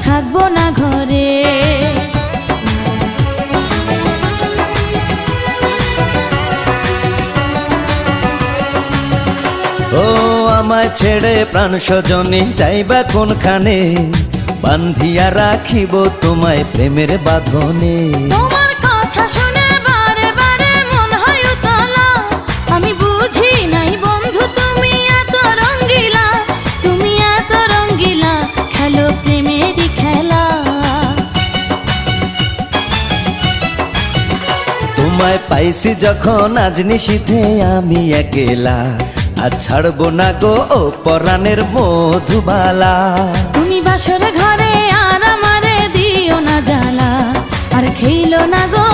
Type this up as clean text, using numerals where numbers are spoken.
থাকবো না ঘরে। ও আমায় ছেড়ে প্রাণ স্বজনে যাইবা কোনখানে, বান্ধিয়া রাখিব তোমায় প্রেমের বাঁধনে। তোমার কথা শুনে বারে বারে মন হয় উতলা, আমি বুঝি নাই বন্ধু তুমি এত রঙ্গিলা, তুমি এত রঙ্গিলা, খেলো প্রেমেরই খেলা। তোমায় পাইছি যখন আজ নিশীথে আমি একেলা, আর ছাড়বো না গো ও পরাণের মধুবালা। তুমি বাসর ঘরে আর আমারে দিও না জ্বালা, আর খেইলো না গো